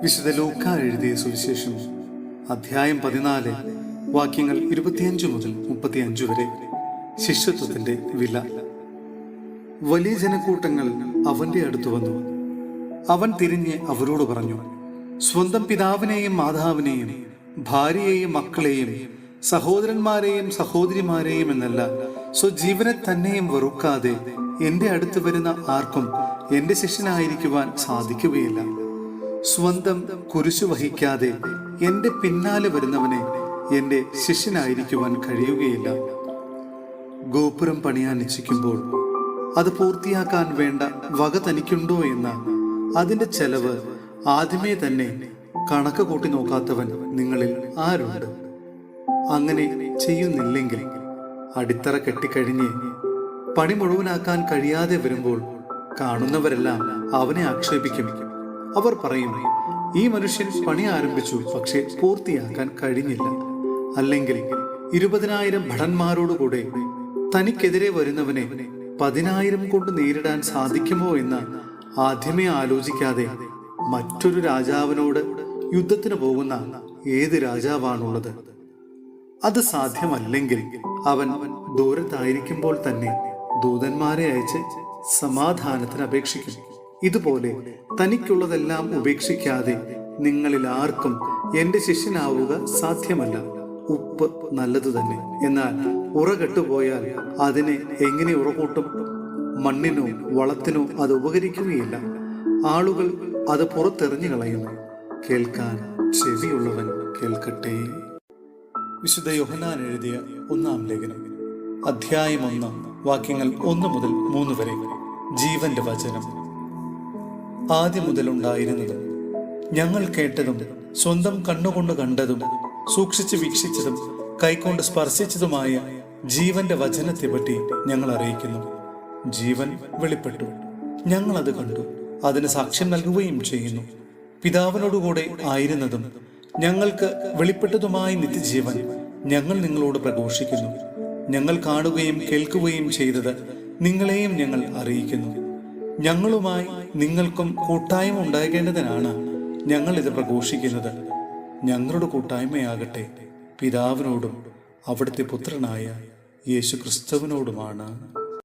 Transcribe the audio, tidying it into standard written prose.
വിശുദ്ധ ലൂക്കാ എഴുതിയ സുവിശേഷം അധ്യായം 14 വാക്യങ്ങൾ 25 മുതൽ 35 വരെ. ശിഷ്യത്വത്തിന്റെ വില. വലിയ ജനക്കൂട്ടങ്ങൾ അവന്റെ അടുത്ത് വന്നു. അവൻ തിരിഞ്ഞ് അവരോട് പറഞ്ഞു, സ്വന്തം പിതാവിനെയും മാതാവിനെയും ഭാര്യയെയും മക്കളെയും സഹോദരന്മാരെയും സഹോദരിമാരെയും എന്നല്ല, സ്വജീവനെ തന്നെയും വെറുക്കാതെ എന്റെ അടുത്ത് വരുന്ന ആർക്കും എന്റെ ശിഷ്യനായിരിക്കുവാൻ സാധിക്കുകയില്ല. സ്വന്തം കുരിശു വഹിക്കാതെ എന്റെ പിന്നാലെ വരുന്നവനെ എന്റെ ശിഷ്യനായിരിക്കുവാൻ കഴിയുകയില്ല. ഗോപുരം പണിയാൻ ഇച്ഛിക്കുമ്പോൾ അത് പൂർത്തിയാക്കാൻ വേണ്ട വക തനിക്കുണ്ടോ എന്ന അതിന്റെ ചെലവ് ആദ്യമേ തന്നെ കണക്ക് കൂട്ടി നോക്കാത്തവൻ നിങ്ങളിൽ ആരുണ്ട്? അങ്ങനെ ചെയ്യുന്നില്ലെങ്കിൽ അടിത്തറ കെട്ടിക്കഴിഞ്ഞ് പണി മുഴുവനാക്കാൻ കഴിയാതെ വരുമ്പോൾ കാണുന്നവരെല്ലാം അവനെ ആക്ഷേപിക്കും. അവർ പറയും, ഈ മനുഷ്യൻ പണി ആരംഭിച്ചു, പക്ഷെ പൂർത്തിയാക്കാൻ കഴിഞ്ഞില്ല. അല്ലെങ്കിൽ 20,000 ഭടന്മാരോടുകൂടെ തനിക്കെതിരെ വരുന്നവനെ 10,000 കൊണ്ട് നേരിടാൻ സാധിക്കുമോ എന്ന് ആദ്യമേ ആലോചിക്കാതെ മറ്റൊരു രാജാവിനോട് യുദ്ധത്തിന് പോകുന്ന ഏത് രാജാവാണുള്ളത്? അത് സാധ്യമല്ലെങ്കിൽ അവൻ ദൂരത്തായിരിക്കുമ്പോൾ തന്നെ ദൂതന്മാരെ അയച്ച് സമാധാനത്തിന് അപേക്ഷിക്കും. ഇതുപോലെ തനിക്കുള്ളതെല്ലാം ഉപേക്ഷിക്കാതെ നിങ്ങളിൽ ആർക്കും എന്റെ ശിഷ്യനാവുക സാധ്യമല്ല. ഉപ്പ് നല്ലതു തന്നെ, എന്നാൽ ഉറ കെട്ടുപോയാൽ അതിനെ എങ്ങനെ ഉറകൂട്ടും? മണ്ണിനോ വളത്തിനോ അത് ഉപകരിക്കുകയില്ല. ആളുകൾ അത് പുറത്തെറിഞ്ഞു കളയുന്നു. കേൾക്കാൻ ചെവിയുള്ളവൻ കേൾക്കട്ടെ. വിശുദ്ധ യോഹന്നാൻ എഴുതിയ 1-ാം ലേഖനം അധ്യായം 1 വാക്യങ്ങൾ 1 മുതൽ 3 വരെ. ജീവന്റെ വചനം. ആദ്യം മുതലുണ്ടായിരുന്നതും ഞങ്ങൾ കേട്ടതും സ്വന്തം കണ്ണുകൊണ്ട് കണ്ടതും സൂക്ഷിച്ച് വീക്ഷിച്ചതും കൈകൊണ്ട് സ്പർശിച്ചതുമായ ജീവന്റെ വചനത്തെ പറ്റി ഞങ്ങൾ അറിയിക്കുന്നു. ജീവൻ വെളിപ്പെട്ടു, ഞങ്ങളത് കണ്ടു, അതിന് സാക്ഷ്യം നൽകുകയും ചെയ്യുന്നു. പിതാവിനോടുകൂടെ ആയിരുന്നതും ഞങ്ങൾക്ക് വെളിപ്പെട്ടതുമായ നിത്യജീവൻ ഞങ്ങൾ നിങ്ങളോട് പ്രഘോഷിക്കുന്നു. ഞങ്ങൾ കാണുകയും കേൾക്കുകയും ചെയ്തത് നിങ്ങളെയും ഞങ്ങൾ അറിയിക്കുന്നു. ഞങ്ങളുമായി നിങ്ങൾക്കും കൂട്ടായ്മ ഉണ്ടാകേണ്ടതിനാണ് ഞങ്ങൾ ഇത് പ്രഘോഷിക്കുന്നത്. ഞങ്ങളുടെ കൂട്ടായ്മയാകട്ടെ പിതാവിനോടും അവിടുത്തെ പുത്രനായ യേശു ക്രിസ്തുവിനോടുമാണ്.